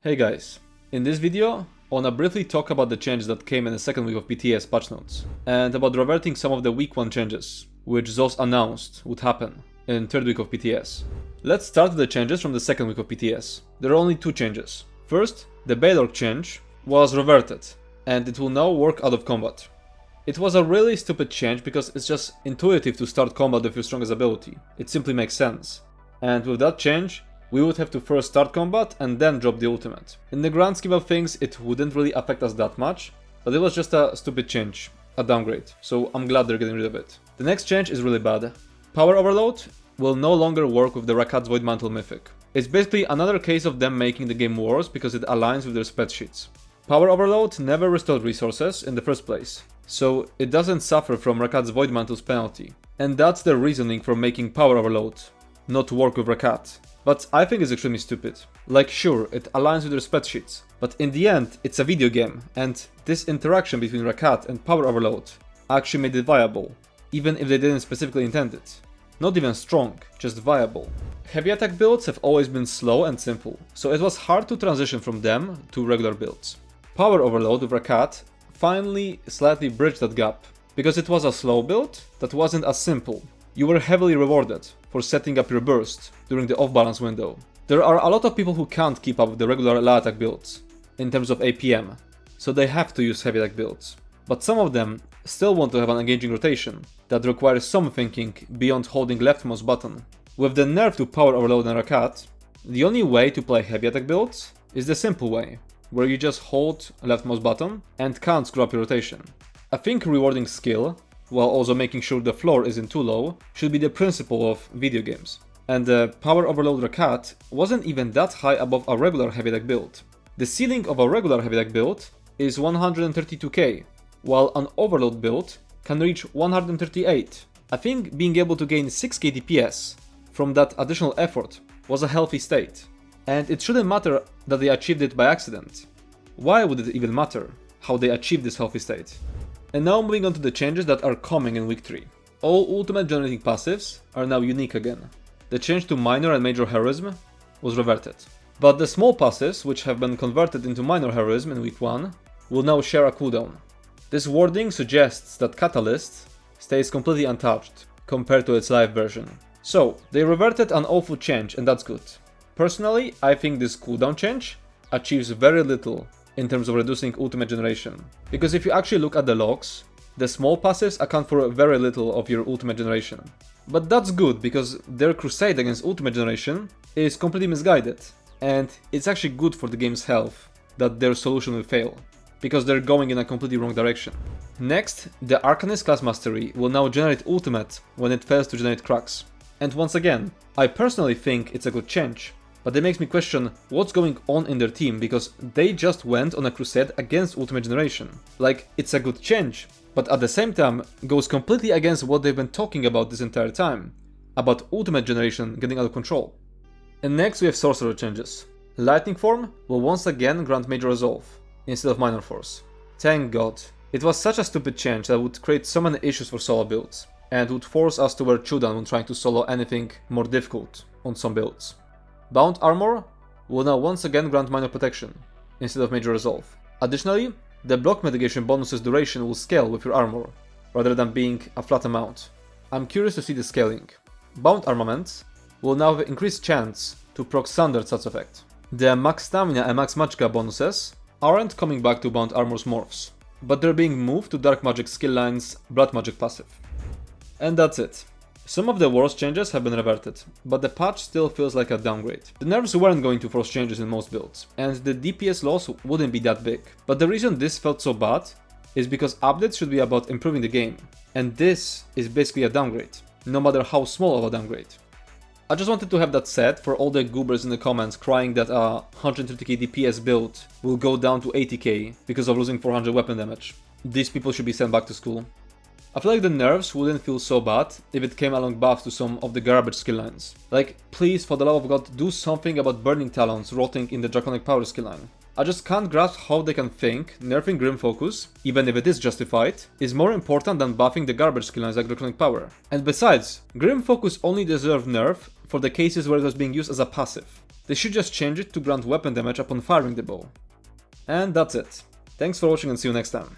Hey guys, in this video I wanna briefly talk about the changes that came in the second week of PTS patch notes, and about reverting some of the week 1 changes, which ZOS announced would happen in third week of PTS. Let's start with the changes from the second week of PTS. There are only two changes. First, the Balorgh change was reverted, and it will now work out of combat. It was a really stupid change because it's just intuitive to start combat with your strongest ability. It simply makes sense. And with that change, we would have to first start combat and then drop the ultimate. In the grand scheme of things, it wouldn't really affect us that much, but it was just a stupid change, a downgrade, so I'm glad they're getting rid of it. The next change is really bad. Power Overload will no longer work with the Rakat's Void Mantle Mythic. It's basically another case of them making the game worse because it aligns with their spreadsheets. Power Overload never restored resources in the first place, so it doesn't suffer from Rakat's Void Mantle's penalty. And that's their reasoning for making Power Overload not work with Rakat. But I think it's extremely stupid. Like, sure, it aligns with their spreadsheets, but in the end, it's a video game, and this interaction between Rakat and Power Overload actually made it viable, even if they didn't specifically intend it. Not even strong, just viable. Heavy attack builds have always been slow and simple, so it was hard to transition from them to regular builds. Power Overload with Rakat finally slightly bridged that gap, because it was a slow build that wasn't as simple. You were heavily rewarded for setting up your burst during the off-balance window. There are a lot of people who can't keep up with the regular low attack builds in terms of APM, so they have to use heavy attack builds. But some of them still want to have an engaging rotation that requires some thinking beyond holding left mouse button. With the nerf to Power Overload and Rakat, the only way to play heavy attack builds is the simple way, where you just hold left mouse button and can't screw up your rotation. I think rewarding skill, while also making sure the floor isn't too low, should be the principle of video games. And the Power Overload Rakat wasn't even that high above a regular heavy attack build. The ceiling of a regular heavy attack build is 132k, while an Overload build can reach 138. I think being able to gain 6k DPS from that additional effort was a healthy state. And it shouldn't matter that they achieved it by accident. Why would it even matter how they achieved this healthy state? And now moving on to the changes that are coming in week 3. All ultimate generating passives are now unique again. The change to minor and major heroism was reverted. But the small passives, which have been converted into minor heroism in week 1, will now share a cooldown. This wording suggests that Catalyst stays completely untouched compared to its live version. So, they reverted an awful change, and that's good. Personally, I think this cooldown change achieves very little in terms of reducing ultimate generation. Because if you actually look at the logs, the small passives account for very little of your ultimate generation. But that's good because their crusade against ultimate generation is completely misguided, and it's actually good for the game's health that their solution will fail, because they're going in a completely wrong direction. Next, the Arcanist class mastery will now generate ultimate when it fails to generate cracks. And once again, I personally think it's a good change. But it makes me question what's going on in their team, because they just went on a crusade against ultimate generation. Like, it's a good change, but at the same time goes completely against what they've been talking about this entire time, about ultimate generation getting out of control. And next we have Sorcerer changes. Lightning Form will once again grant major resolve, instead of minor force. Thank God. It was such a stupid change that would create so many issues for solo builds, and would force us to wear Chudan when trying to solo anything more difficult on some builds. Bound Armor will now once again grant minor protection, instead of major resolve. Additionally, the block mitigation bonus's duration will scale with your armor, rather than being a flat amount. I'm curious to see the scaling. Bound Armaments will now have increased chance to proc standard stats effect. The max stamina and max magicka bonuses aren't coming back to Bound Armor's morphs, but they're being moved to Dark Magic skill line's Blood Magic passive. And that's it. Some of the worst changes have been reverted, but the patch still feels like a downgrade. The nerfs weren't going to force changes in most builds, and the DPS loss wouldn't be that big. But the reason this felt so bad is because updates should be about improving the game, and this is basically a downgrade, no matter how small of a downgrade. I just wanted to have that said for all the goobers in the comments crying that a 130k DPS build will go down to 80k because of losing 400 weapon damage. These people should be sent back to school. I feel like the nerfs wouldn't feel so bad if it came along buffs to some of the garbage skill lines. Like, please, for the love of God, do something about Burning Talons rotting in the Draconic Power skill line. I just can't grasp how they can think nerfing Grim Focus, even if it is justified, is more important than buffing the garbage skill lines like Draconic Power. And besides, Grim Focus only deserved nerf for the cases where it was being used as a passive. They should just change it to grant weapon damage upon firing the bow. And that's it. Thanks for watching and see you next time.